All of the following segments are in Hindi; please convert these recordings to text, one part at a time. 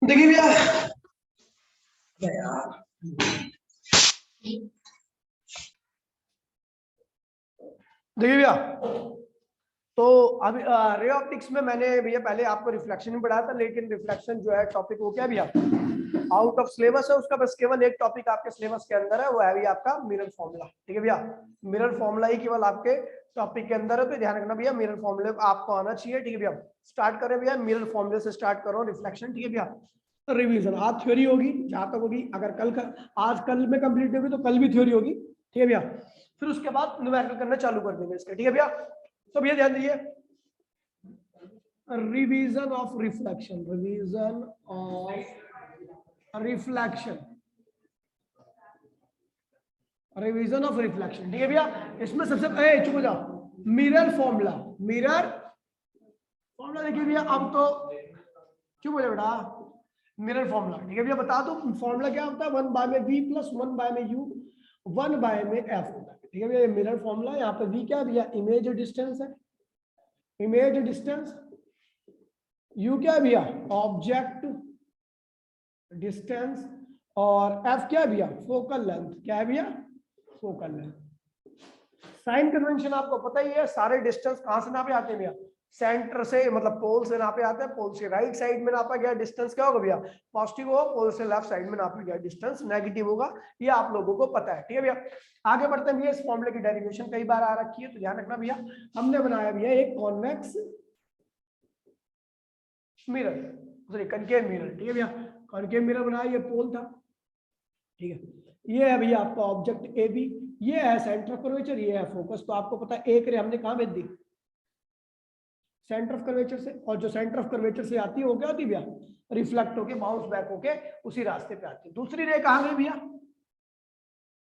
देखिए भैया, यार देखिए भैया, तो अभी रे ऑप्टिक्स में मैंने भैया पहले आपको रिफ्लेक्शन ही पढ़ाया था, लेकिन रिफ्लेक्शन जो है टॉपिक वो क्या भैया आउट ऑफ सिलेबस है उसका। बस केवल एक टॉपिक आपके सिलेबस के अंदर है, वो है भैया आपका मिरर फॉर्मूला। ठीक है भैया, मिरर फॉर्मूला ही केवल आपके टॉपिक के अंदर है, तो ध्यान रखना भैया मिरर फॉर्मूले आपको आना चाहिए। ठीक है भैया, स्टार्ट करें भैया, मिरर फॉर्मूले से स्टार्ट करो रिफ्लेक्शन। ठीक है भैया, तो रिवीजन आज थ्योरी होगी जहां तक होगी, अगर आज कल में कंप्लीट होगी तो कल भी थ्योरी होगी। ठीक है भैया, फिर उसके बाद न्यूमेरिकल करना चालू कर देंगे इसके। ठीक है भैया, तो भैया ध्यान दीजिए, revision of reflection, revision of reflection, revision of reflection. ठीक है भैया, इसमें सबसे चुप हो जाओ, मिरर फॉर्मूला, मिरर फॉर्मूला देखिए भैया, अब तो चुप हो जाओ बेटा, मिरर फॉर्मूला। ठीक है भैया, बता दो फॉर्मूला क्या होता है, 1 बाय में v प्लस 1 बाय में u 1 बाय में f होता है। ठीक है भैया, मिरर फॉर्मूला, यहाँ पे v क्या है भैया, इमेज डिस्टेंस है, इमेज डिस्टेंस, u क्या है भैया, ऑब्जेक्ट डिस्टेंस, और f क्या है भैया, फोकल लेंथ। क्या है भैया, फोकल लेंथ। साइन कन्वेंशन आपको पता ही है, सारे डिस्टेंस कहां से नापे आते हैं भैया, सेंटर से, मतलब पोल से नापे आते हैं। पोल से राइट साइड में नापा गया डिस्टेंस क्या होगा भैया, पॉजिटिव होगा, पोल से लेफ्ट साइड में नापा गया डिस्टेंस नेगेटिव होगा, ये आप लोगों को पता है। ठीक है भैया, आगे बढ़ते हैं भैया, इस फॉर्मूले की डेरिवेशन कई बार आ रखी है, तो ध्यान रखना भैया, हमने बनाया भैया एक convex mirror, sorry concave mirror. ठीक है भैया, कनकेव मिरर बनाया, ये पोल था। ठीक है, ये है भैया आपका ऑब्जेक्ट ए बी, ये है सेंटर ऑफ कर्वेचर, ये है फोकस। तो आपको पता है एक रे हमने कहां भेज दी, सेंटर ऑफ कर्वेचर से, और जो सेंटर ऑफ कर्वेचर से आती है वो क्या होती है भैया, रिफ्लेक्ट होके बाउंस बैक होके उसी रास्ते पे आती है। दूसरी रे कहां गई भैया,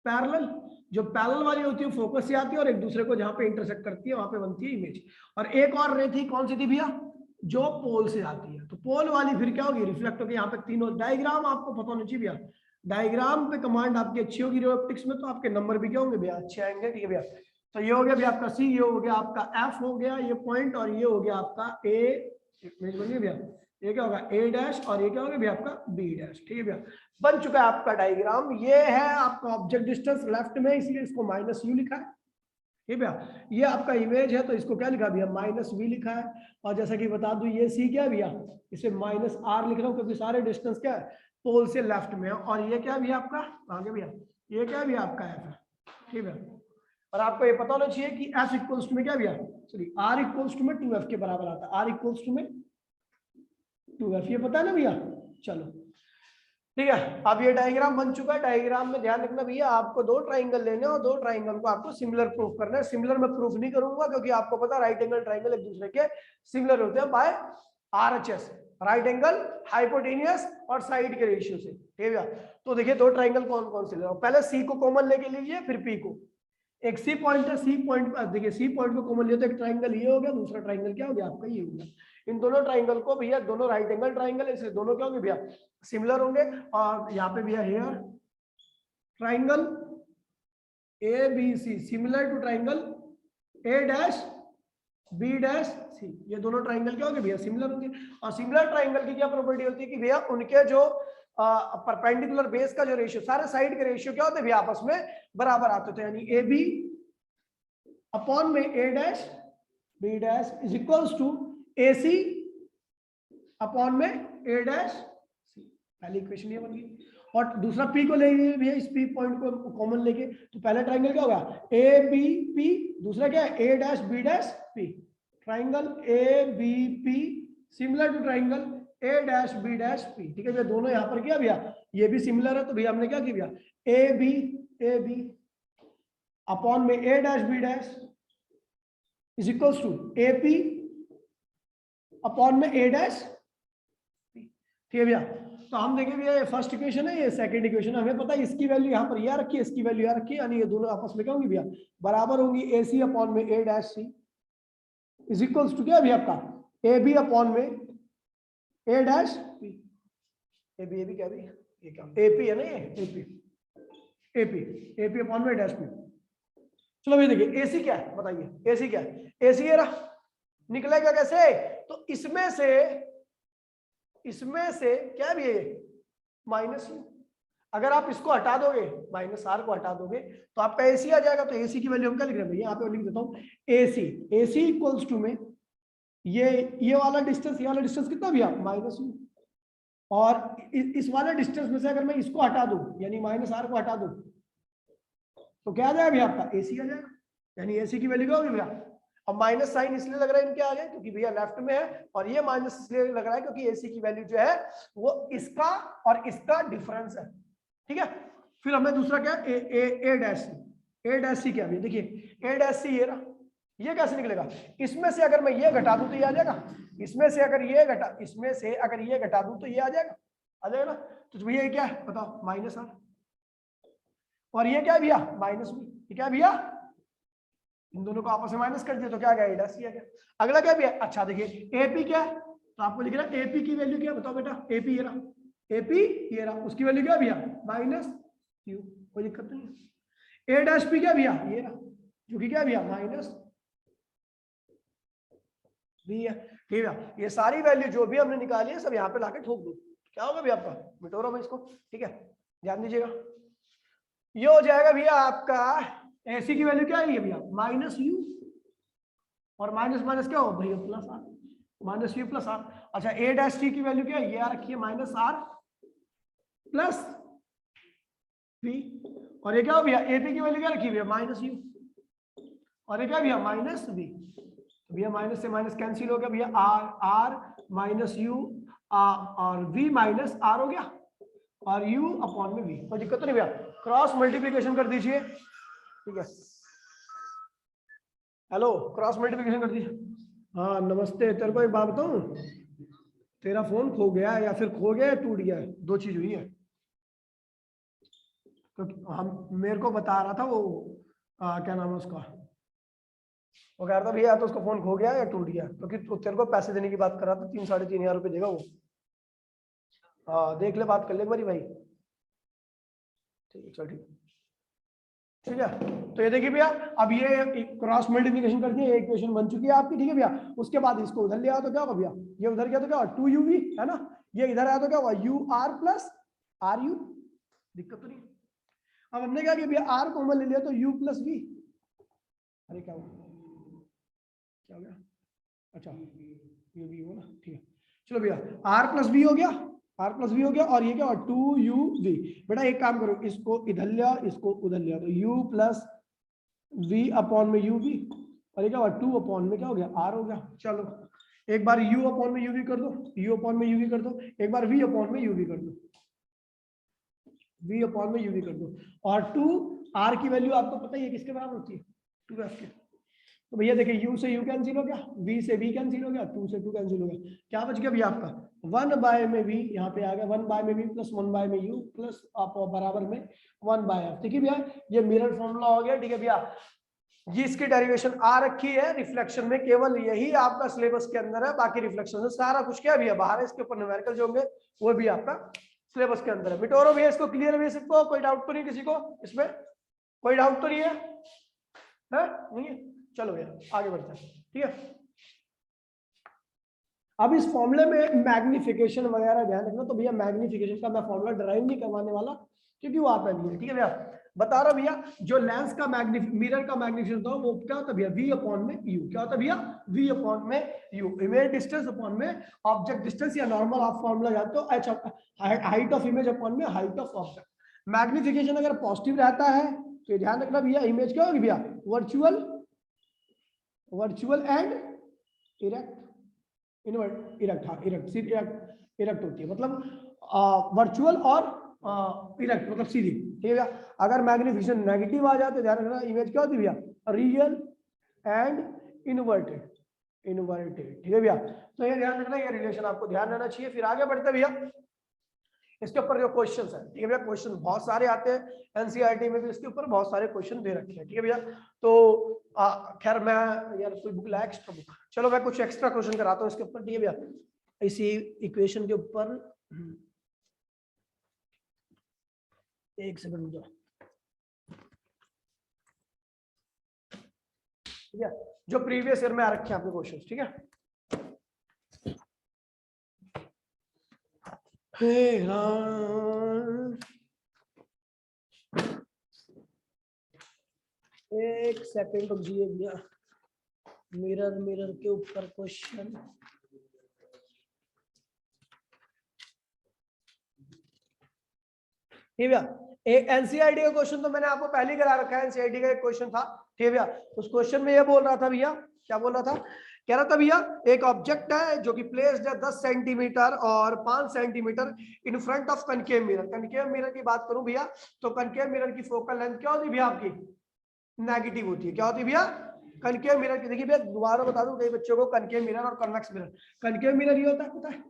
पैरेलल, जो पैरेलल वाली होती है फोकस से आती है और एक दूसरे को जहां पे इंटरसेक्ट करती है वहां पे बनती है इमेज। और एक और रे थी, कौन सी थी भैया, जो पोल से आती है, तो पोल वाली फिर क्या होगी, रिफ्लेक्ट होगी। यहाँ पे तीनों डायग्राम आपको पता होना चाहिए भैया, डायग्राम पे कमांड आपकी अच्छी होगी ऑप्टिक्स में, तो आपके नंबर भी क्या होंगे भैया, अच्छे आएंगे। ठीक है भैया, तो ये हो गया भैया आपका सी, ये हो गया आपका एफ हो गया ये पॉइंट, और ये हो गया आपका ए इमेज बन गई भैया, ये क्या होगा ए डैश, और ये क्या होगा भैया आपका बी डैश। ठीक है भैया, बन चुका है आपका डायग्राम। ये है आपका ऑब्जेक्ट डिस्टेंस लेफ्ट में, इसलिए इसको माइनस यू लिखा है। ठीक है भैया, ये आपका इमेज है तो इसको क्या लिखा भैया, माइनस वी लिखा है। और जैसा कि बता दूं ये सी क्या है भैया, इसे माइनस आर लिख रहा हूँ, क्योंकि सारे डिस्टेंस क्या है, पोल से लेफ्ट में है। और ये क्या भैया आपका आगे भैया, ये क्या भैया आपका एफ है। ठीक है, और आपको ये पता होना चाहिए कि एफ इक्वल्स टू में क्या भैया, सॉरी आर इक्वल्स टू में 2f के बराबर आता है, आर इक्वल्स टू में 2f, ये पता है ना भैया। चलो ठीक है, अब ये डायग्राम बन चुका है। डायग्राम में ध्यान रखना भैया, आपको दो ट्राइंगल लेने और दो ट्राइंगल को आपको सिमिलर प्रूफ करना है। सिमिलर मैं प्रूफ नहीं करूंगा, क्योंकि आपको पता है राइट एंगल ट्राइंगल एक दूसरे के सिमिलर होते हैं by RHS, right angle hypotenuse और साइड के रेशियो से। ठीक है भैया, तो देखिए दो ट्राइंगल कौन कौन से ले रहा हूं, पहले सी को कॉमन लेके लीजिए, फिर पी को। एक सी पॉइंट है, सी पॉइंट देखिए, सी पॉइंट को कॉमन लिया तो एक ट्राइंगल ये हो गया, दूसरा ट्राइंगल क्या हो गया आपका, ये हो गया। इन दोनों ट्राइंगल को भैया, दोनों राइट एंगल ट्राइंगल है, इसलिए दोनों क्या होंगे भैया, सिमिलर होंगे। और यहाँ पे भैया here triangle A B C similar to triangle A dash B dash C, ये दोनों ट्राइंगल क्या होंगे भैया, सिमिलर होंगे। और सिमिलर ट्राइंगल की क्या प्रॉपर्टी होती है कि भैया उनके जो परपेंडिकुलर बेस का जो रेशियो, सारे साइड के रेशियो क्या होते हैं भैया, आपस में बराबर आते थे। यानी ए बी अपॉन में A dash B dash is equals to A C upon में ए डैश सी, पहली इक्वेशन ये बन गई। और दूसरा पी को ले भैया, इस पी पॉइंट को कॉमन लेके, तो पहला ट्राइंगल क्या होगा, ए बी पी, दूसरा क्या है, A dash B dash P. Triangle A B P similar to triangle A dash B dash P. ठीक है भैया, दोनों यहाँ पर क्या भैया, ये भी सिमिलर है, तो भैया हमने क्या किया भैया, ए बी अपॉन में A dash B dash is equals to A P upon में ए डैश। ठीक है भैया, तो हम देखें भैया, ये फर्स्ट इक्वेशन है, ये सेकंड इक्वेशन है। हमें पता है इसकी वैल्यू यहाँ पर यह रखी है, इसकी वैल्यू यहाँ रखी है, यानी ये दोनों आपस में क्या होंगी भैया, बराबर होंगी। ए सी अपॉन में A dash C is equals to क्या भैया आपका, ए बी अपॉन में A dash P. A B क्या भैया, ये क्या ए पी है ना, ये ए पी अपॉन में डैश पी। चलो भैया देखिए एसी क्या है, बताइए एसी क्या है, एसी ये रहा, निकलेगा कैसे, तो इसमें से इसमें से क्या भी है माइनस यू। अगर आप इसको हटा दोगे, माइनस आर को हटा दोगे तो आपका एसी आ जाएगा। तो एसी की वैल्यू हम क्या लिख रहे हैं, यहाँ पे लिख देता हूँ एसी इक्वल्स टू में ये वाला डिस्टेंस, ये वाला डिस्टेंस कितना भैया माइनस यू, और इस वाले डिस्टेंस में से अगर मैं इसको हटा दूं यानी माइनस आर को हटा दूं तो क्या आ जाएगा भैया आपका एसी आ जाएगा। यानी एसी की वैल्यू क्या होगी भैया, अब माइनस साइन इसलिए लग रहा है इनके आगे क्योंकि भैया लेफ्ट में है, और ये माइनस इसलिए लग रहा है क्योंकि एसी की वैल्यू जो है वो इसका और इसका डिफरेंस है। ठीक है, फिर हमें दूसरा क्या है ए डैश सी क्या है देखिए, ए डैश सी ये रहा, ये कैसे निकलेगा, इसमें से अगर मैं ये घटा दूं तो ये आ जाएगा, इसमें से अगर ये घटा दूं तो ये आ जाएगा ना। तो भैया ये क्या है बताओ माइनस आर, और ये क्या है भैया माइनस बी, ये क्या है भैया, इन दोनों को आपस में माइनस कर दिया तो क्या आ गया ए डैश सी आ गया। अगला क्या भैया, अच्छा देखिए एपी क्या है, तो आपको लिख रहा है एपी की वैल्यू क्या बताओ बेटा, एपी ये रहा, एपी ये रहा, उसकी वैल्यू क्या भैया माइनस क्यू, कोई दिक्कत नहीं है। ए डैश पी क्या भैया ये रहा, जो कि क्या भैया माइनस बी है। ठीक है, ये सारी वैल्यू जो भी हमने निकाली है सब यहाँ पे लाके ठोक दो, क्या होगा भैया आपका, मिटोरो में इसको। ठीक है, ध्यान दीजिएगा, ये हो जाएगा भैया आपका एसी की वैल्यू क्या है भैया माइनस यू, और माइनस माइनस क्या हो भैया plus r, minus u plus r. अच्छा ए डैश टी की वैल्यू क्या है, ये आ रखी है माइनस आर प्लस बी, और ये क्या हो भैया एपी की वैल्यू क्या रखी है माइनस यू, और ये क्या भैया माइनस बी। भैया माइनस से माइनस कैंसिल हो गया भैया, आर माइनस यू और वी माइनस आर हो गया, और u अपॉन में v, कोई दिक्कत तो नहीं भैया, क्रॉस मल्टीप्लिकेशन कर दीजिए। ठीक है, हेलो क्रॉस मल्टीप्लिकेशन कर दीजिए। हाँ नमस्ते, तेरे को एक बात बताऊं, तेरा फोन खो गया है या फिर खो गया है टूट गया है, दो चीज हुई है। तो हम मेरे को बता रहा था वो क्या नाम है उसका, वो कह रहा था भैया तो उसका फोन खो गया या टूट गया, क्योंकि तो तेरे को पैसे देने की बात कर रहा था, 3-3.5 हजार रुपये देगा वो। हाँ देख ले, बात कर ले एक बारी भाई। ठीक है चल ठीक है, तो ये देखिए भैया अब ये क्रॉस मल्टीप्लिकेशन कर दिया, इक्वेशन बन चुकी है आपकी। ठीक है भैया, उसके बाद इसको उधर ले आओ तो क्या होगा भैया, ये उधर गया तो क्या होगा 2uv है ना, ये इधर आया तो क्या हुआ ur प्लस आर यू, दिक्कत तो नहीं। अब हमने क्या किया भैया आर कॉमन ले लिया तो u प्लस v, अरे क्या हुआ, क्या हो गया, अच्छा ये भी हो ना, ठीक है चलो भैया r प्लस v हो गया, r प्लस v हो गया, और ये क्या हुआ 2uv। बेटा एक काम करो, इसको इधर लिया इसको उधर लिया तो u प्लस v अपॉन में uv, और ये क्या हुआ 2 अपॉन में क्या हो गया r हो गया। चलो एक बार u अपॉन में uv कर दो, u अपॉन में uv कर दो, एक बार v अपॉन में uv कर दो, v अपॉन में uv कर दो, और 2r की वैल्यू आपको पता ही है किसके बराबर होती है 2f के। तो भैया देखिए u से u कैंसिल हो गया, v से v कैंसिल हो गया, 2 से 2 कैंसिल हो गया, क्या बच गया भैया आपका 1 बाय में v, यहाँ पे आ गया 1 बाय में v प्लस 1 बाय में u प्लस आप बराबर में 1 बाय f। ठीक है भैया, ये मिरर फॉर्मूला हो गया। ठीक है भैया, ये इसकी डेरिवेशन आ रखी है रिफ्लेक्शन में, केवल यही आपका सिलेबस के अंदर है, बाकी रिफ्लेक्शन से सारा कुछ क्या भैया बाहर है, इसके ऊपर न्यूमेरिकल जो होंगे वो भी आपका सिलेबस के अंदर है। मिटोरो भैया इसको क्लियर है, इसको कोई डाउट तो नहीं किसी को, इसमें कोई डाउट तो नहीं है, नहीं है, चलो भैया आगे बढ़ते हैं। ठीक है, अब इस फॉर्मूले में मैग्निफिकेशन वगैरह ध्यान रखना, तो भैया मैग्निफिकेशन का मैं फॉर्मूला ड्राइव नहीं करवाने वाला क्योंकि वो आता नहीं है। ठीक है भैया, बता रहा भैया जो लेंस का मिरर का मैग्निफिकेशन होता है वो क्या होता है भैया v अपॉन में u, क्या होता है भैया v अपॉन में u, इमेज डिस्टेंस अपॉन में ऑब्जेक्ट डिस्टेंस, या नॉर्मल आप फॉर्मूला जानते हो h height of image upon में हाइट ऑफ ऑब्जेक्ट। मैग्निफिकेशन अगर पॉजिटिव रहता है तो ध्यान रखना भैया इमेज क्या होगी भैया वर्चुअल एंड इरेक्ट, इरेक्ट, हाँ इरेक्ट होती है, मतलब वर्चुअल और इरेक्ट मतलब सीधी। ठीक है, अगर मैग्निफिकेशन नेगेटिव आ जाए तो ध्यान रखना इमेज क्या होती है भैया रियल एंड इन्वर्टेड। ठीक है भैया, तो ये ध्यान रखना, ये रिलेशन आपको ध्यान रहना चाहिए। फिर आगे बढ़ते भैया, इसके ऊपर जो क्वेश्चंस है, ठीक है भैया, क्वेश्चन बहुत सारे आते हैं, एनसीईआरटी में भी इसके ऊपर बहुत सारे क्वेश्चन दे रखे हैं। ठीक है भैया, तो खैर मैं यार कोई बुक लाया एक्स्ट्रा बुक, चलो मैं कुछ एक्स्ट्रा क्वेश्चन कराता हूँ इसके ऊपर। ठीक है भैया, इसी इक्वेशन के ऊपर एक सेकंड दो। ठीक है, जो प्रीवियस ईयर में आ रखे हैं आपके क्वेश्चन। ठीक है, हे राम, एक सेकंड रुकिए भैया, मिरर मिरर के ऊपर क्वेश्चन। ठीक है, एक एनसीईआरटी का क्वेश्चन तो मैंने आपको पहले ही करा रखा है। एनसीईआरटी का एक क्वेश्चन था, ठीक है भैया। उस क्वेश्चन में ये बोल रहा था भैया, क्या बोल रहा था, कह रहा था भैया एक ऑब्जेक्ट है जो कि प्लेस्ड है 10 सेंटीमीटर और 5 centimetre in front of concave mirror. Concave mirror की बात करूं भैया तो कनकेव मिरर की फोकल लेंथ क्या होती है भैया आपकी, नेगेटिव होती है। क्या होती है भैया, कनकेव मिरर की। देखिए भैया दोबारा बता दूं कई बच्चों को, कनकेव मिरर और कन्वेक्स मिरर। कनकेव मिरर ये होता है, पता है,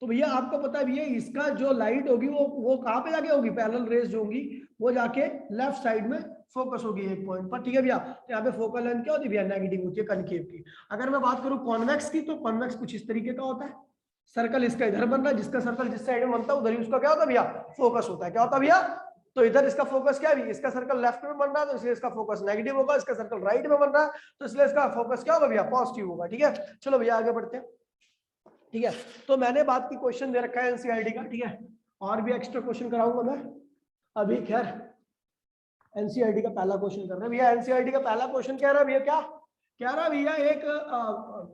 तो भैया आपको पता है भैया इसका जो लाइट होगी वो कहाँ पे जाके होगी, पैरेलल रेज जो होंगी वो जाके लेफ्ट साइड में फोकस होगी एक पॉइंट पर। ठीक है भैया, तो यहाँ पे फोकल लेंथ क्या होती है भैया, नेगेटिव होती है कनकेव की। अगर मैं बात करूं कॉन्वेक्स की, तो कॉन्वेक्स कुछ इस तरीके का होता है, सर्कल इसका इधर बन रहा है, जिसका सर्कल जिस साइड में बनता है उधर ही उसका क्या होता है भैया, फोकस होता है। क्या होता है भैया, तो इधर इसका फोकस क्या है, इसका सर्कल लेफ्ट में बन रहा है तो इसलिए इसका फोकस नेगेटिव होगा, इसका सर्कल राइट में बन रहा है तो इसलिए इसका फोकस क्या होगा भैया, पॉजिटिव होगा। ठीक है, चलो भैया आगे बढ़ते हैं। ठीक है, तो मैंने बात की क्वेश्चन दे रखा है एनसीईआरटी का, ठीक है, और भी एक्स्ट्रा क्वेश्चन कराऊंगा मैं अभी। खैर एनसीईआरटी का पहला क्वेश्चन कर रहे हैं भैया। एनसीईआरटी का पहला क्वेश्चन कह रहा है भैया, क्या कह रहा है भैया, एक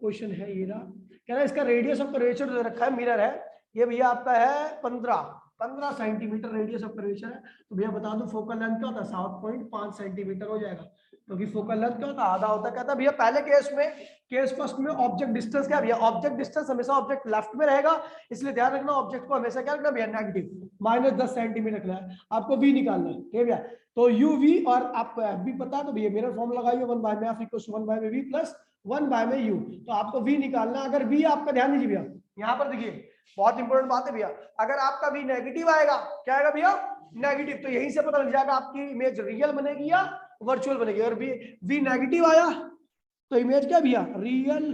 क्वेश्चन है ये रहा, कह रहा है इसका रेडियस ऑफ कर्वेचर जो रखा है मिरर है ये भैया आपका है 15 सेंटीमीटर रेडियस ऑफ कर्वेचर है। तो भैया बता दो फोकल लेंथ क्या होता है, 7.5 सेंटीमीटर हो जाएगा, क्योंकि फोकल लेंथ क्या होता है, आधा होता है। कहता है भैया पहले केस में, केस फर्स्ट में ऑब्जेक्ट डिस्टेंस क्या भैया, ऑब्जेक्ट डिस्टेंस हमेशा ऑब्जेक्ट लेफ्ट में रहेगा, इसलिए ध्यान रखना ऑब्जेक्ट को हमेशा क्या रखना भैया, नेगेटिव, -10 सेंटीमीटर रखना है आपको, v निकालना है। ठीक है भैया, तो uv और आपको fb पता है, तो भैया मिरर फॉर्म लगाइए 1/f = 1/v प्लस 1/u, तो आपको v निकालना है। अगर v आपका, ध्यान दीजिए भैया यहाँ पर देखिए बहुत इंपॉर्टेंट बात है भैया, अगर आपका v नेगेटिव आएगा, क्या आएगा भैया, नेगेटिव, तो यहीं से पता लग जाएगा आपकी इमेज रियल बनेगी या वर्चुअल बनेगी। और v नेगेटिव आया तो इमेज क्या भैया, रियल,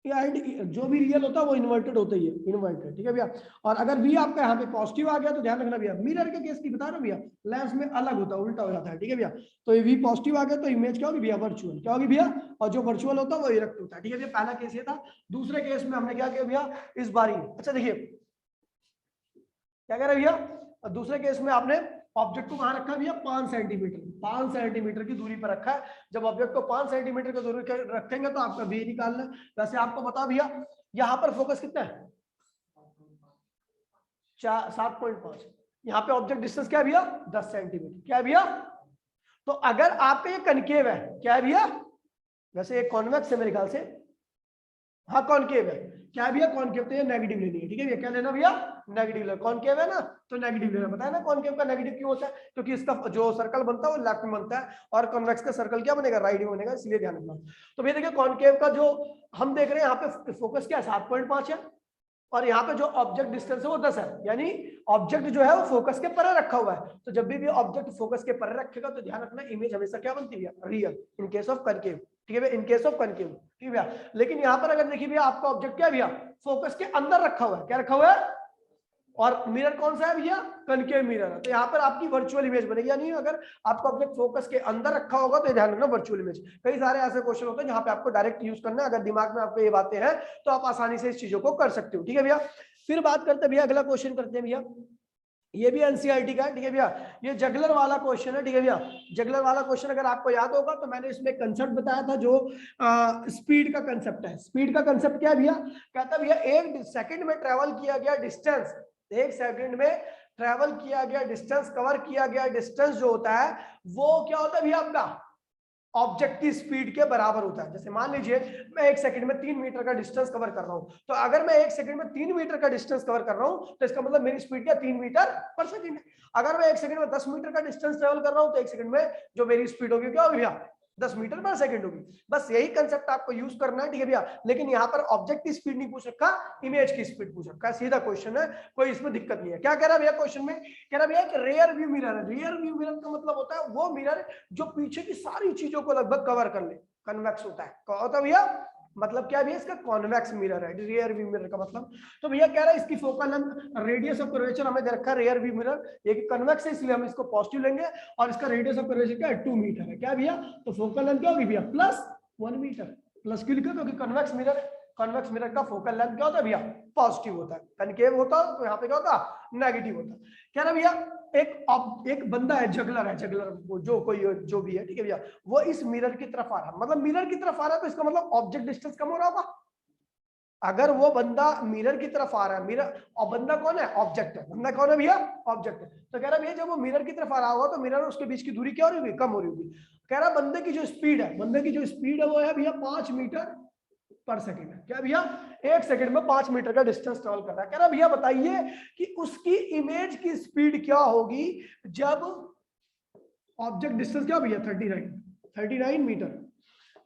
जो भी रियल होता है वो इन्वर्टेड होता ही है, इन्वर्टेड। ठीक है भैया, और अगर v आपका यहाँ पे पॉजिटिव आ गया तो ध्यान रखना भैया, मिरर के केस की बता रहा हूँ भैया, लेंस में अलग होता है, उल्टा हो जाता है। ठीक है भैया, तो ये v पॉजिटिव आ गया तो इमेज क्या होगी भैया, वर्चुअल। क्या होगी भैया, और जो वर्चुअल होता है वो इरेक्ट होता है। ठीक है भैया, पहला केस ये था। दूसरे केस में हमने क्या किया भैया, इस बारी, अच्छा देखिए क्या कह रहे भैया, दूसरे केस में आपने ऑब्जेक्ट को कहां रखा है भैया, 5 सेंटीमीटर, 5 सेंटीमीटर की दूरी पर रखा है। जब ऑब्जेक्ट को 5 सेंटीमीटर की दूरी पर रखेंगे तो आपका v निकालना है। वैसे आपको बता भैया यहाँ पर फोकस कितना है, 7.5, यहाँ पे ऑब्जेक्ट डिस्टेंस क्या है भैया, 10 सेंटीमीटर। क्या है भैया, तो अगर आपका ये कनकेव है, क्या है भैया, वैसे एक कॉन्वेक्स है मेरे ख्याल से, हाँ कॉनकेव है, क्या है भैया कॉनकेव, तो ये नेगेटिव लेनी है। ठीक है भैया, क्या लेना भैया, नेगेटिव लेना, कॉनकेव है ना तो नेगेटिव लेना। पता है ना कॉनकेव का नेगेटिव क्यों होता है, क्योंकि इसका जो सर्कल बनता है वो लेफ्ट में बनता है और कॉन्वेक्स का सर्कल क्या बनेगा, राइट में बनेगा, इसलिए ध्यान रखना। तो भैया देखिए कॉनकेव का जो हम देख रहे हैं यहाँ पे फोकस क्या है, 7.5 है, और यहाँ पे जो ऑब्जेक्ट डिस्टेंस है वो 10 है, यानी ऑब्जेक्ट जो है वो फोकस के परे रखा हुआ है। तो जब भी ऑब्जेक्ट फोकस के परे रखेगा तो ध्यान रखना इमेज हमेशा क्या बनती है, real, in case of concave. ठीक है भैया, इन केस ऑफ कनकेव। ठीक है भैया, लेकिन यहाँ पर अगर देखिए भैया आपका ऑब्जेक्ट क्या है भैया, फोकस के अंदर रखा हुआ है, क्या रखा हुआ है, और मिरर कौन सा है भैया, कनकेव मिरर है, तो यहाँ पर आपकी वर्चुअल इमेज बनेगी। यानी अगर आपका ऑब्जेक्ट फोकस के अंदर रखा होगा तो ध्यान रखना वर्चुअल इमेज। कई सारे ऐसे क्वेश्चन होते हैं जहाँ पे आपको डायरेक्ट यूज करना है, अगर दिमाग में आपको ये बातें हैं तो आप आसानी से इस चीजों को कर सकते हो। ठीक है भैया, फिर बात करते हैं भैया, अगला क्वेश्चन करते हैं भैया, ये भी एनसीईआरटी का है। ठीक है भैया, ये जगलर वाला क्वेश्चन है। ठीक है भैया, जगलर वाला क्वेश्चन अगर आपको याद होगा तो मैंने इसमें कंसेप्ट बताया था जो स्पीड का कंसेप्ट है। स्पीड का कंसेप्ट क्या है भैया, कहता है भैया 1 सेकंड में ट्रेवल किया गया डिस्टेंस, 1 सेकंड में ट्रेवल किया गया डिस्टेंस, कवर किया गया डिस्टेंस जो होता है वो क्या होता है भैया, आपका ऑब्जेक्ट की स्पीड के बराबर होता है। जैसे मान लीजिए मैं 1 सेकंड में 3 मीटर का डिस्टेंस कवर कर रहा हूं, तो अगर मैं 1 सेकंड में 3 मीटर का डिस्टेंस कवर कर रहा हूं तो इसका मतलब मेरी स्पीड क्या, 3 मीटर पर सेकंड है। अगर मैं 1 सेकंड में 10 मीटर का डिस्टेंस ट्रेवल कर रहा हूं तो 1 सेकंड में जो मेरी स्पीड होगी क्या होगी भैया, 10 मीटर पर सेकंड होगी। बस यही कंसेप्ट आपको यूज करना है। ठीक है भैया, लेकिन यहाँ पर ऑब्जेक्ट की स्पीड नहीं पूछ रखा, इमेज की स्पीड पूछ रखा है। सीधा क्वेश्चन है, कोई इसमें दिक्कत नहीं है। क्या कह रहा है भैया क्वेश्चन में, कह रहा है भैया कि रेयर व्यू मिरर है। रेयर व्यू मिरर का मतलब होता है वो मिरर जो पीछे की सारी चीजों को लगभग कवर कर ले, कन्वेक्स होता है। क्या होता है भैया, मतलब क्या भैया, इसका कॉन्वेक्स मिरर है, रियर व्यू मिरर का मतलब। तो भैया कह रहा है इसकी focal length, radius of curvature हमें दे रखा है रियर व्यू मिरर, ये कन्वेक्स है इसलिए हम इसको पॉजिटिव लेंगे, और इसका रेडियस ऑफ कर्वेचर क्या है, 2 मीटर है। क्या भैया, तो फोकल लेंथ क्या होगी भैया, +1 मीटर। प्लस क्यों लिखा, क्योंकि कन्वेक्स मिरर है। कन्वेक्स मिरर का फोकल लेंथ क्या होता है भैया, पॉजिटिव होता है। कनकेव होता तो यहाँ पे क्या होता, नेगेटिव होता। कह रहा भैया एक बंदा है, जगलर वो जो कोई जो भी है, ठीक है भैया, वो इस मिरर की तरफ आ रहा है, मतलब मिरर की तरफ आ रहा है तो इसका मतलब ऑब्जेक्ट डिस्टेंस कम हो रहा होगा। अगर वो बंदा मिरर की तरफ आ रहा है, मिरर और बंदा कौन है, ऑब्जेक्ट है, बंदा कौन है भैया, ऑब्जेक्ट है। तो कह रहा भैया जब वो मिरर की तरफ आ रहा होगा तो मिरर और उसके बीच की दूरी क्या हो रही होगी, कम हो रही होगी। कह रहा बंदे की जो स्पीड है, वो है भैया 5 मीटर पर सेकेंड है। क्या भैया, 1 सेकंड में 5 मीटर का डिस्टेंस ट्रेवल कर रहा है। कह रहा भैया बताइए कि उसकी इमेज की स्पीड क्या होगी जब ऑब्जेक्ट डिस्टेंस क्या भैया 39 मीटर।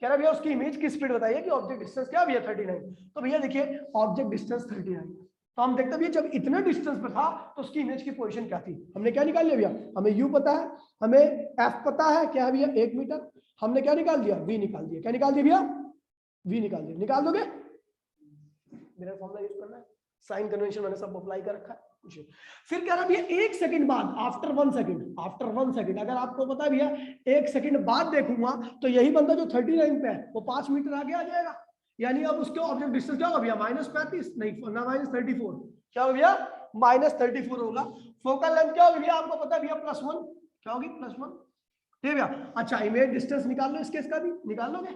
कह रहा भैया उसकी इमेज की स्पीड बताइए कि ऑब्जेक्ट डिस्टेंस क्या भैया 39। तो भैया देखिए ऑब्जेक्ट डिस्टेंस 39, तो हम देखते भैया जब इतने डिस्टेंस पर था तो उसकी इमेज की पोजीशन क्या थी। हमने क्या निकाल लिया भैया, हमें यू पता है, हमें एफ पता है, क्या है भैया 1 मीटर। हमने क्या निकाल दिया, वी निकाल दिया। क्या निकाल दिया भैया, वी निकाल दिया। निकाल दोगे, मेरा फॉर्मूला यूज करना है, साइन कन्वेंशन मैंने सब अप्लाई कर रखा है। फिर कह रहा भैया 1 सेकंड बाद, आफ्टर 1 सेकंड, अगर आपको पता है भैया 1 सेकंड बाद देखूंगा तो यही बंदा जो 39 पे है वो 5 मीटर आगे आ जाएगा। यानी अब उसके ऑब्जेक्ट डिस्टेंस क्या होगा भैया, -35 नहीं ना -34, क्या होगा भैया -34 होगा। फोकल लेंथ क्या होगी भैया, आपको पता है भैया +1, क्या होगी +1, ठीक है भैया। अच्छा इमेज डिस्टेंस निकाल लो, इस केस का भी निकाल लोगे।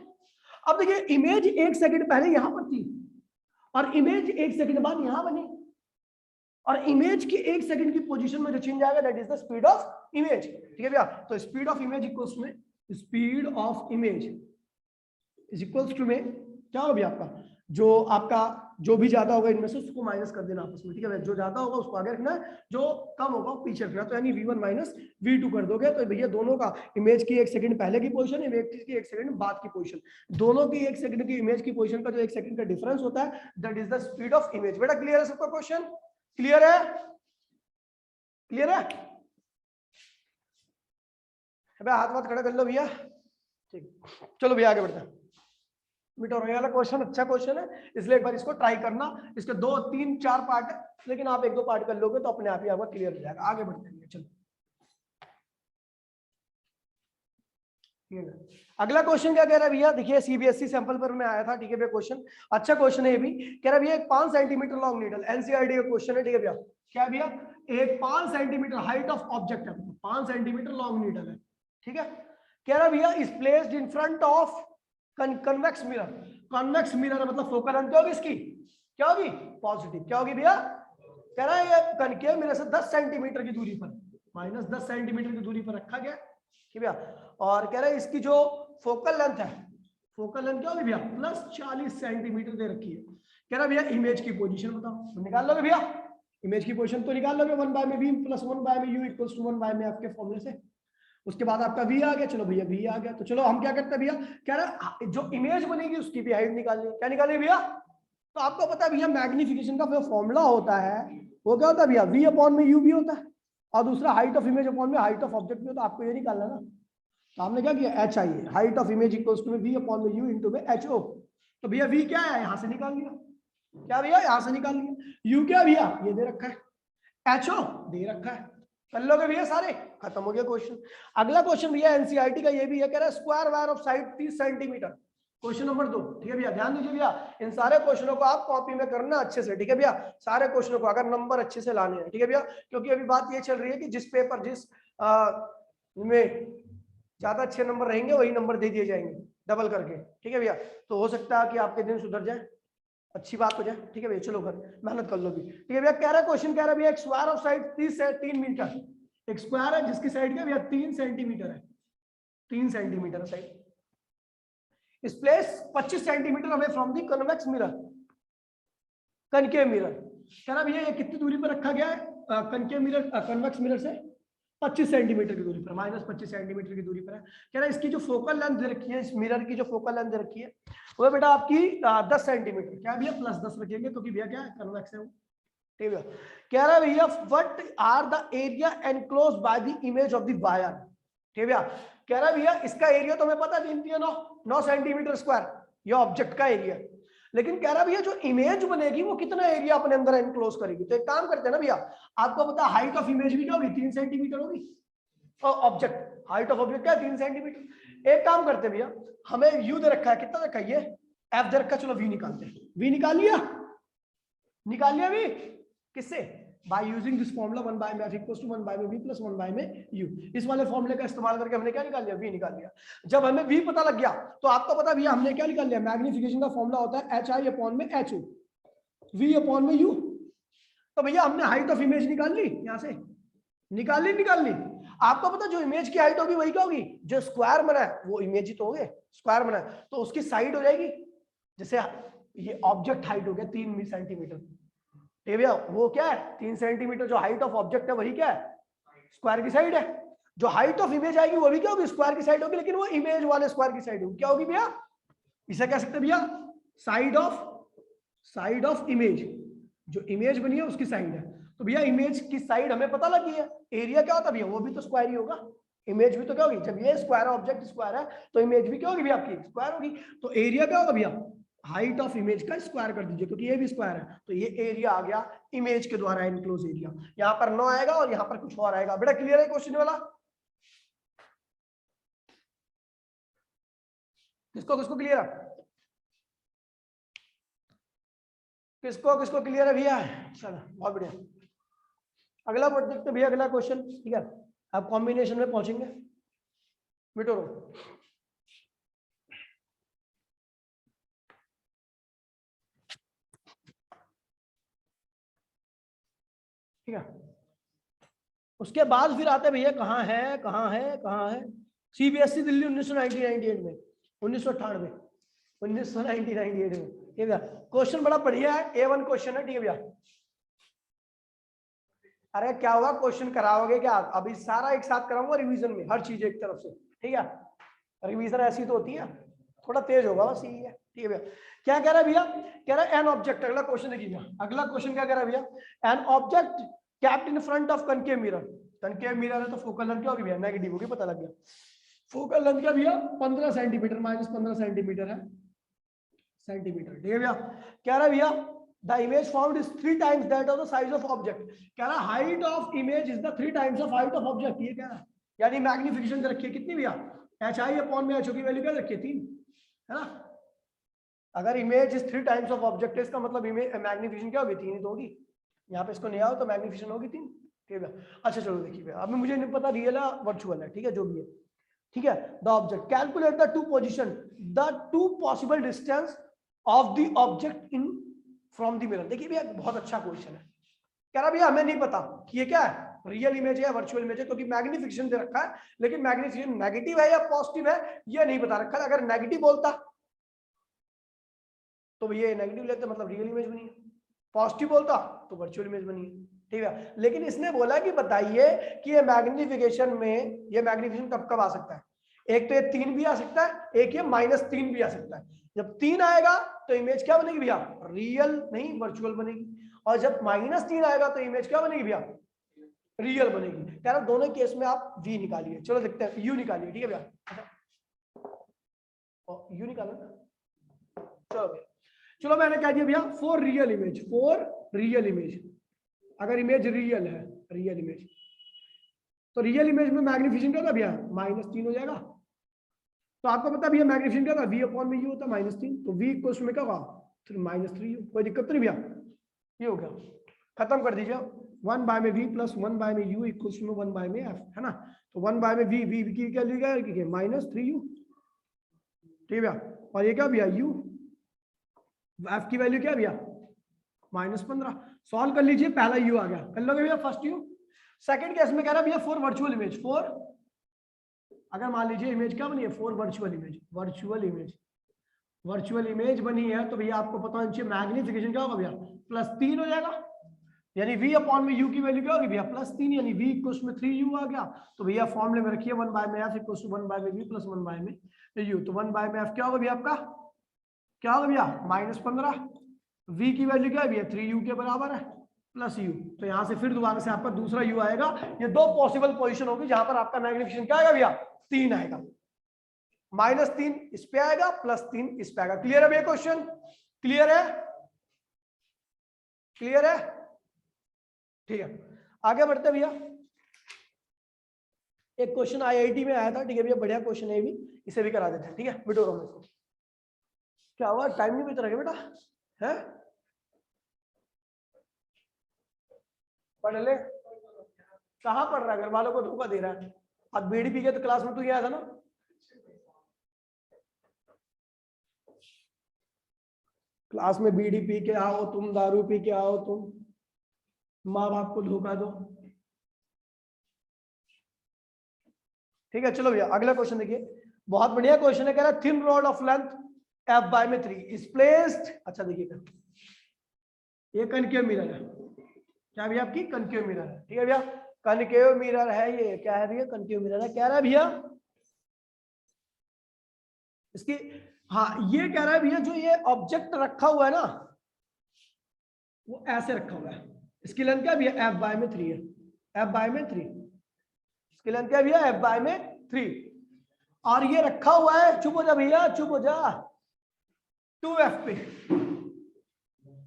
अब देखिए इमेज 1 सेकंड पहले यहां पर थी और इमेज 1 सेकंड बाद यहां बनी, और इमेज की 1 सेकंड की पोजीशन में जो चेंज आएगा that is the speed of image, ठीक है भैया। तो speed of image equals to में, speed of image is equals to में क्या होगा भैया, आपका जो भी ज्यादा होगा इनमें से उसको माइनस कर देना आपस में, ठीक है भैया। जो ज्यादा होगा उसको आगे रखना है, जो कम होगा वो पीछे रखना। तो यानी v1 माइनस v2 कर दोगे तो भैया दोनों का इमेज की 1 सेकंड पहले की पोजीशन, इमेज की 1 सेकंड बाद की पोजीशन, दोनों की 1 सेकंड की इमेज की पोजीशन का जो 1 सेकंड का डिफरेंस होता है that is the speed of image. बेटा क्लियर है सबका क्वेश्चन, क्लियर है, क्लियर है भैया, हाथ खड़ा कर लो भैया, ठीक। चलो भैया आगे बढ़ते हैं। मिटोरे वाला क्वेश्चन अच्छा क्वेश्चन है, इसलिए एक बार इसको ट्राई करना। इसके 2 3 4 पार्ट है, लेकिन आप 1-2 पार्ट कर लोगे तो अपने आप ही आपका क्लियर हो जाएगा। आगे बढ़ते हैं, चलो अगला क्वेश्चन क्या कह रहा है भैया, देखिए सीबीएसई सैंपल पर में आया था, ठीक है भैया। क्वेश्चन अच्छा क्वेश्चन है ये भी। कह रहा है भैया एक 5 सेंटीमीटर लॉन्ग नीडल, एनसीईआरटी का क्वेश्चन है, ठीक है भैया। क्या भैया, एक 5 सेंटीमीटर हाइट ऑफ ऑब्जेक्ट है, 5 सेंटीमीटर लॉन्ग नीडल है, ठीक है। कह रहा भैया is placed in front of convex mirror. Convex mirror मतलब फोकल लेंथ क्या होगी इसकी, क्या होगी पॉजिटिव, क्या होगी भैया। कह रहा है ये कनकेव मिरर से 10 सेंटीमीटर की दूरी पर, -10 सेंटीमीटर की दूरी पर रखा गया, ठीक है भैया। और कह रहा है इसकी जो फोकल लेंथ है, फोकल लेंथ क्या होगी भैया +40 सेंटीमीटर दे रखी है। कह रहा भैया इमेज की पोजीशन बताओ, तो निकाल लोगे भैया इमेज की पोजीशन, तो निकाल लोगे 1/v + 1/u = 1/m के फॉर्मूले से। उसके बाद आपका v आ गया, चलो भैया v आ गया, तो चलो हम क्या करते हैं भैया, कह रहा जो इमेज बनेगी उसकी भी हाइट निकालनी है। क्या निकालें भैया, तो आपको पता है भैया मैग्निफिकेशन का जो फॉर्मूला होता है वो क्या होता है भैया, v/u भी होता है, और दूसरा हाइट ऑफ इमेज अपॉन में हाइट ऑफ ऑब्जेक्ट भी होता है। आपको ये निकालना ना, तो हमने क्या किया h i, height of image equals to v/u into में ho। तो भैया v क्या है, यहां से निकाल लिया, क्या भैया यहां से निकाल लिया। u क्या भैया ये दे रखा है, ho दे रखा है, कर लोगे भैया सारे, खत्म हो गया क्वेश्चन। अगला क्वेश्चन भैया एनसीईआरटी का ये भी है, कह रहा है square wire of side 30 centimetre, question number 2, ठीक है भैया। ध्यान दीजिए भैया इन सारे क्वेश्चनों को आप कॉपी में करना अच्छे से, ठीक है भैया। सारे क्वेश्चनों को अगर नंबर अच्छे से लाने हैं, ठीक है भैया, क्योंकि अभी बात ये चल रही है कि जिस पेपर जिस में ज्यादा अच्छे नंबर रहेंगे वही नंबर दे दिए जाएंगे डबल करके, ठीक है भैया। तो हो सकता है कि आपके दिन सुधर जाए, अच्छी बात हो जाए, ठीक है भैया। चलो घर मेहनत कर लो भी, ठीक है भैया। कह रहा है क्वेश्चन, कह रहा है भैया एक स्क्वायर ऑफ साइड 30 से 3 मीटर, एक स्क्वायर है जिसकी साइड क्या भैया 3 सेंटीमीटर है, 3 सेंटीमीटर है साइड, इस place 25 centimetre away from the convex mirror, concave mirror. कह रहा भैया ये कितनी दूरी पर रखा गया है कनकेव मिरर, कन्वेक्स मिरर से 25 सेंटीमीटर की दूरी पर, -25 सेंटीमीटर की दूरी पर है। कह रहा है इसकी जो फोकल लेंथ दे रखी है, इस मिरर की जो फोकल लेंथ दे रखी है वो बेटा आपकी 10 सेंटीमीटर, क्या भैया +10 रखेंगे क्योंकि भैया क्या है कन्वेक्स है वो, ठीक है। कह रहा है भैया what are the area enclose by the image of the wire, ठीक है भैया। कह रहा है भैया इसका एरिया तो हमें पता है 9 सेंटीमीटर स्क्वायर, ये ऑब्जेक्ट का एरिया, लेकिन कह रहा भैया जो इमेज बनेगी वो कितना एरिया अपने अंदर एनक्लोज करेगी। तो एक काम करते हैं ना भैया, आपको पता है हाइट ऑफ इमेज भी क्या होगी 3 सेंटीमीटर होगी, और ऑब्जेक्ट हाइट ऑफ ऑब्जेक्ट क्या है 3 सेंटीमीटर। एक काम करते हैं भैया, हमें यू दे रखा है, कितना रखा है ये एफ दे रखा, चलो वी निकालते हैं। वी निकाल लिया वी किससे? By using this formula 1 by में एफ इक्वल्स टू 1 बाय में वी प्लस 1 बाय में यू। इस वाले फॉर्मूले का इस्तेमाल करके हमने क्या निकाल लिया? वी निकाल लिया। जब हमें वी पता लग गया तो आपको पता भैया हमने क्या निकाल लिया? मैग्निफिकेशन का फॉर्मूला होता है एच आई अपॉन में एच ओ, वी अपॉन में यू। तो भैया हमने हाइट ऑफ इमेज निकाल ली, यहां से निकाल ली। आपको पता जो इमेज की हाइट होगी वही क्या होगी? जो स्क्वायर बना है वो इमेज ही तो हो गए, स्क्वायर बना है तो उसकी साइड हो जाएगी। जैसे ये ऑब्जेक्ट हाइट हो गया 3 सेंटीमीटर, भैया वो क्या है 3 सेंटीमीटर, जो हाइट ऑफ ऑब्जेक्ट है वही क्या है? स्क्वायर की साइड है। जो हाइट ऑफ इमेज आएगी वो भी क्या होगी? स्क्वायर की साइड होगी, लेकिन वो इमेज वाले स्क्वायर की साइड होगी। क्या होगी भैया? इसे कह सकते हैं भैया साइड ऑफ इमेज, जो इमेज बनी है उसकी साइड है। तो भैया इमेज की साइड हमें पता लगी है। एरिया क्या होता है भैया? वो भी तो स्क्वायर ही होगा। इमेज भी तो क्या होगी? जब ये स्क्वायर ऑब्जेक्ट स्क्वायर है तो इमेज भी क्या होगी भैया? आपकी स्क्वायर होगी। तो एरिया क्या होगा भैया? हाइट ऑफ इमेज का स्क्वायर कर दीजिए, क्योंकि ये भी स्क्वायर है तो ये एरिया आ गया इमेज के द्वारा इनक्लोज एरिया। यहां पर 9 आएगा और यहां पर कुछ और आएगा। बेटा क्लियर है क्वेश्चन वाला? किसको क्लियर है? किसको क्लियर है भैया? चलो बहुत बढ़िया। अगला देखते भैया, अगला क्वेश्चन। ठीक है, आप कॉम्बिनेशन में पहुंचेंगे। मिटोरो ठीक है। उसके बाद फिर आते भैया कहाँ है सीबीएसई दिल्ली 1998 में, 1998 में। ठीक है, क्वेश्चन बड़ा बढ़िया है, A1 क्वेश्चन है। ठीक है भैया, अरे क्या हुआ, क्वेश्चन कराओगे क्या? अभी सारा एक साथ कराऊंगा रिवीजन में, हर चीज एक तरफ से। ठीक है, रिवीजन ऐसी तो होती है, थोड़ा तेज होगा बस यही है। ठीक है भैया, क्या कह रहा है भैया? कह रहा है एन ऑब्जेक्ट, अगला क्वेश्चन देखिए, अगला क्वेश्चन क्या कह रहा है भैया? An object kept in front of concave mirror. Concave mirror है तो फोकल लेंथ क्या होगी भैया? नेगेटिव होगी, पता लग गया। फोकल लेंथ क्या भैया? 15 सेंटीमीटर, -15 सेंटीमीटर है, सेंटीमीटर। ठीक है भैया, कह रहा है भैया the image found is 3 times that of the size of object. कह रहा है height of image is the 3 times of height of object. ये कह रहा है, यानी मैग्निफिकेशन दे रखी है कितनी भैया? एच आई अपॉन में एच ओ की वैल्यू क्या रखी है? 3, है ना। अगर image is 3 times of object, इसका मतलब इमेज मैग्निफिकेशन क्या होगी? 3 ही तो होगी। यहाँ पे इसको नहीं आओ तो मैग्निफिकेशन होगी 3। ठीक है, अच्छा चलो देखिए भैया, अब मुझे नहीं पता रियल है वर्चुअल है, ठीक है, जो भी है। ठीक है, the object calculate the two position, the two possible distance of the object in from the mirror. देखिए भैया बहुत अच्छा क्वेश्चन है। कह रहा भैया हमें नहीं पता कि ये क्या है, रियल इमेज है या वर्चुअल इमेज है, क्योंकि मैग्निफिकेशन दे रखा है, लेकिन मैग्निफिकेशन नेगेटिव है या पॉजिटिव है ये नहीं बता रखा है। अगर नेगेटिव बोलता तो ये नेगेटिव लेते मतलब रियल इमेज बनी है, पॉजिटिव बोलता तो वर्चुअल इमेज बनी है। ठीक है, लेकिन इसने बोला कि बताइए कि ये मैग्निफिकेशन में, ये मैग्निफिकेशन कब कब आ सकता है? एक तो ये 3 भी आ सकता है, एक ये -3 भी आ सकता है। जब 3 आएगा तो इमेज क्या बनेगी भैया? रियल नहीं वर्चुअल बनेगी। और जब -3 आएगा तो इमेज क्या बनेगी भैया? रियल बनेगी। कह रहा दोनों केस में आप v निकालिए। चलो देखते हैं, u निकालिए। ठीक है भैया, u निकालो ना। चलो भैया, चलो मैंने कह दिया भैया फॉर रियल इमेज, अगर इमेज रियल है, रियल इमेज, तो रियल इमेज में मैग्निफिकेशन क्या था भैया? -3 हो जाएगा। तो आपको पता भैया मैग्निफिकेशन क्या था? v अपॉन में u होता है -3, तो v इक्वल्स में क्या होगा? -3u। कोई दिक्कत नहीं भैया, ये हो गया, खत्म कर दीजिए। 1 बाय में v प्लस 1 बाय में u इक्वल्स में 1 बाय में f, है ना। तो 1 बाय में v की क्या लिखा है? -3u। ठीक है भैया, और ये क्या भैया? u, f की वैल्यू क्या है भैया? -15। सॉल्व कर लीजिए, पहला u आ गया, कर लोगे भैया फर्स्ट u। सेकंड केस में कह रहा भैया फॉर वर्चुअल इमेज, फॉर, अगर मान लीजिए इमेज क्या बनी है? फॉर वर्चुअल इमेज बनी है, तो भैया आपको पता होना चाहिए मैग्निफिकेशन क्या होगा भैया? +3 हो जाएगा, यानी v अपॉन में u की वैल्यू क्या होगी भैया? +3, यानी v इक्वल्स में 3u आ गया। तो भैया फॉर्मूले में रखिए 1 बाय में f इक्वल्स टू 1 बाय में v प्लस 1 बाय में u। तो 1 बाय में f क्या होगा भैया? आपका क्या होगा भैया? -15। v की वैल्यू क्या है भैया? 3u के बराबर है, प्लस u। तो यहां से फिर दोबारा से आपका दूसरा u आएगा। ये दो पॉसिबल पोजीशन होगी जहां पर आपका मैग्निफिकेशन क्या आएगा भैया? 3 आएगा। -3 इस पे आएगा, +3 इस पे आएगा। क्लियर है भैया क्वेश्चन? क्लियर है? क्लियर है? ठीक है, आगे बढ़ते भैया। एक क्वेश्चन आईआईटी में आया था, ठीक है भैया, बढ़िया क्वेश्चन है भी, इसे भी करा देते हैं। ठीक है, बिटोरो में इसको। क्या हुआ, टाइम नहीं बच रहा है बेटा? है पढ़ ले। कहाँ पढ़ रहा है? घर वालों को धोखा दे रहा है। अब बीड़ी पी के तो क्लास में तू आया था ना। क्लास में बीड़ी पी के आओ तुम, दारू पी के आओ तुम, माँ बाप को धोखा दो। ठीक है चलो भैया अगला क्वेश्चन देखिए, बहुत बढ़िया क्वेश्चन है। कह रहा है thin rod of length f by में 3 इज प्लेस्ड। अच्छा देखिए ये कनकेव मिरर है, क्या भैया आपकी कनकेव मिरर है। ठीक है भैया कनकेव मिरर है, ये क्या है भैया कनकेव मिरर है। कह रहा है भैया इसकी, हाँ ये कह रहा है भैया जो ये ऑब्जेक्ट रखा हुआ है ना वो ऐसे रखा हुआ है। इसकी लेंथ क्या भैया एफ बाय में 3 है, एफ बाय में 3। इसकी लेंथ क्या भैया एफ बाय में 3, और ये रखा हुआ है, चुप हो जा भैया चुप हो जा, 2f पे,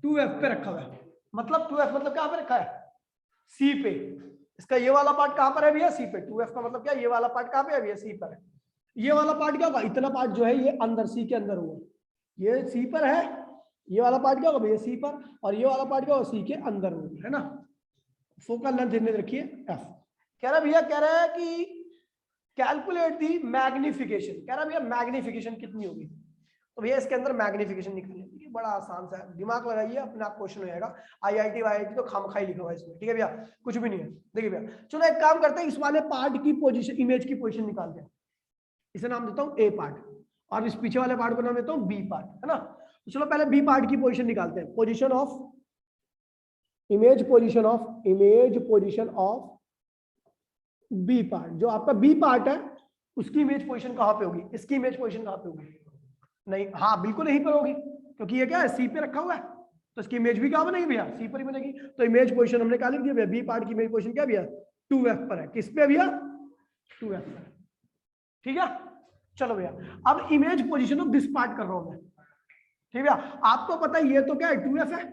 2f पे रखा हुआ है। मतलब 2f मतलब कहां पे रखा है? सी पे। इसका ये वाला पार्ट कहां पर है भैया? सी पे। 2f का मतलब क्या, ये वाला पार्ट कहां पे है भैया? सी पर है। ये वाला पार्ट क्या होगा? इतना पार्ट जो है ये अंदर सी के अंदर हुआ, ये सी पर है, ये वाला पार्ट क्या होगा भैया? सी पर, और ये वाला पार्ट क्या होगा? सी के अंदर होगा, है ना। फोकल लेंथ इन्हें रखिए एफ। कह रहा भैया, कह रहा है कि कैलकुलेट दी मैग्निफिकेशन। कह रहा भैया मैग्निफिकेशन कितनी होगी? तो भैया इसके अंदर मैग्निफिकेशन निकालनी है, बड़ा आसान सा है, दिमाग लगाइए अपने आप क्वेश्चन हो जाएगा। आईआईटी वाईआईटी तो खामखाई लिखा हुआ है इसमें। ठीक है भैया कुछ भी नहीं है। देखिए भैया चलो एक काम करते हैं, इस वाले पार्ट की पोजीशन, इमेज की पोजीशन निकालते हैं। इसे नाम देता हूं ए पार्ट, और इस पीछे वाले पार्ट को नाम देता हूं बी पार्ट, है ना। तो चलो पहले बी पार्ट की पोजीशन निकालते हैं। Position of image, position of image, position of B part. जो आपका बी पार्ट है उसकी इमेज पोजीशन कहां पे होगी? इसकी इमेज पोजीशन कहां पे होगी? नहीं, हाँ बिल्कुल यहीं पर होगी, क्योंकि ये क्या है? सी पे रखा हुआ है, तो इसकी इमेज भी कहां बनेगी भैया? सी पर ही बनेगी। तो इमेज पोजीशन हमने क्या लिख दिया भैया? बी पार्ट की इमेज पोजीशन क्या भैया? 2f पर है। किस पे भैया? 2f पर। ठीक है चलो भैया अब image position of this part कर रहा हूं मैं। ठीक है भैया आपको पता है ये तो क्या है? 2f है।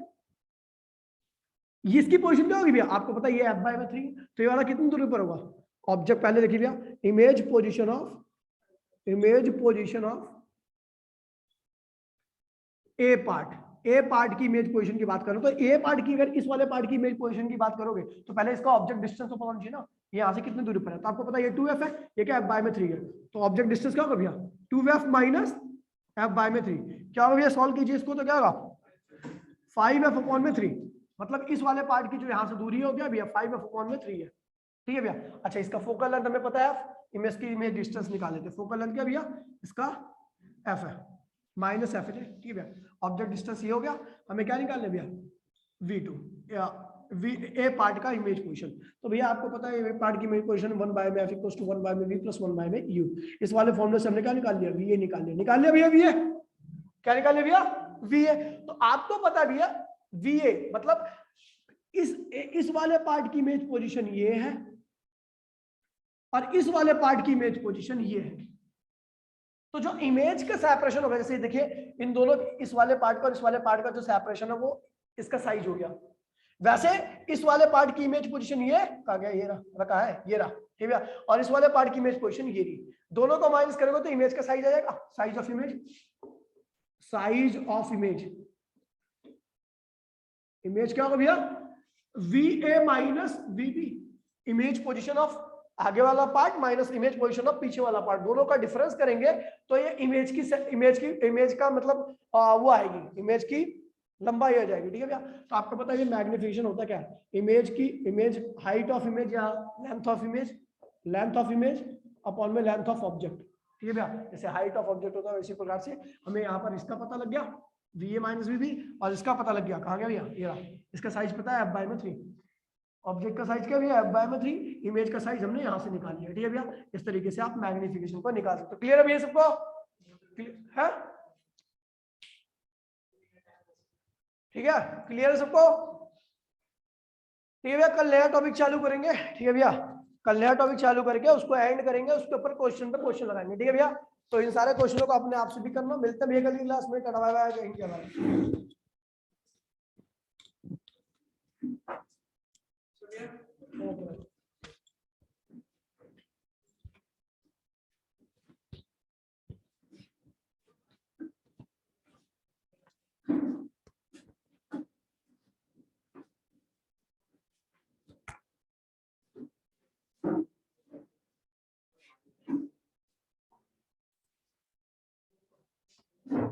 ये इसकी पोजीशन क्या होगी भैया? आपको पता है ये f बाय में 3, तो ये वाला कितनी दूरी पर होगा? ऑब्जेक्ट पहले देखिए भैया, image position of, image position of A part, A part की इमेज पोजीशन की बात करो तो ए पार्ट की, अगर इस वाले पार्ट की इमेज पोजीशन की बात करोगे तो पहले इसका ऑब्जेक्ट डिस्टेंस तो पता होना चाहिए ना, ये यहां से कितनी दूरी पर है। तो आपको पता है ये 2f है, ये क्या f बाय में 3 है, तो ऑब्जेक्ट डिस्टेंस क्या होगा भैया? 2f माइनस f बाय में 3। क्या होगा भैया? सॉल्व कीजिए इसको, तो क्या होगा? 5f अपॉन में 3। मतलब इस वाले पार्ट की जो यहां से दूरी है हो गया भैया 5f अपॉन में 3 है। ठीक है भैया अच्छा इसका फोकल लेंथ हमें पता है, इमेज की इमेज डिस्टेंस निकाल लेते हैं। फोकल लेंथ क्या भैया? इसका f है माइनस एफ है। ठीक है भैया ऑब्जेक्ट डिस्टेंस ये हो गया, हमें क्या निकालना है भैया? v2 या ए पार्ट का इमेज पोजीशन। तो भैया आपको पता है ए पार्ट की इमेज पोजीशन 1 बाय में f इक्वल्स टू 1 बाय में v प्लस 1 बाय में u। इस वाले फॉर्मूले से हमने क्या निकाल लिया? va निकाल लिया। निकाल लिया भैया va, क्या निकाल लिया भैया? va। तो आपको पता है भैया va मतलब इस वाले पार्ट की इमेज पोजीशन ये है, और इस वाले पार्ट की इमेज पोजीशन ये है। तो जो इमेज का सेपरेशन होगा, जैसे देखिए इन दोनों, इस वाले पार्ट का और इस वाले पार्ट का जो सेपरेशन है वो इसका साइज हो गया। वैसे इस वाले पार्ट की इमेज पोजीशन ये कहा गया, ये रखा है, ये रहा। ठीक है, और इस वाले पार्ट की इमेज पोजीशन ये रही। दोनों को माइनस करोगे तो इमेज का साइज आ जाएगा, size of image, size of image. Image क्या होगा भैया? VA minus VB। Image position of आगे वाला part minus image position of पीछे वाला पार्ट, दोनों का डिफरेंस करेंगे तो ये इमेज का मतलब वो आएगी, इमेज की लंबाई आ जाएगी। ठीक है भैया तो आपको पता है ये मैग्निफिकेशन होता क्या है? इमेज की इमेज, हाइट ऑफ इमेज या length of image, length of image upon में लेंथ ऑफ ऑब्जेक्ट। ठीक है भैया जैसे हाइट ऑफ ऑब्जेक्ट होता है इसी प्रकार से हमें यहाँ पर इसका पता लग गया VA माइनस VB, और इसका पता लग गया कहाँ गया भैया? ये रहा, इसका साइज पता है f बाय में 3। ऑब्जेक्ट का साइज क्या भैया? f बाय में 3। इमेज का साइज हमने यहाँ से निकाल लिया। ठीक है भैया इस तरीके से आप मैग्निफिकेशन को निकाल सकते हो। क्लियर है भैया सबको? है ठीक है, क्लियर है सबको? ठीक है भैया कल नया टॉपिक चालू करेंगे। ठीक है भैया कल नया टॉपिक चालू करके उसको एंड करेंगे, उसके ऊपर क्वेश्चन पे क्वेश्चन लगाएंगे। ठीक है भैया तो इन सारे क्वेश्चनों को अपने आप से भी करना। मिलते हैं भैया कल की क्लास में। टाटा बाय बाय। है।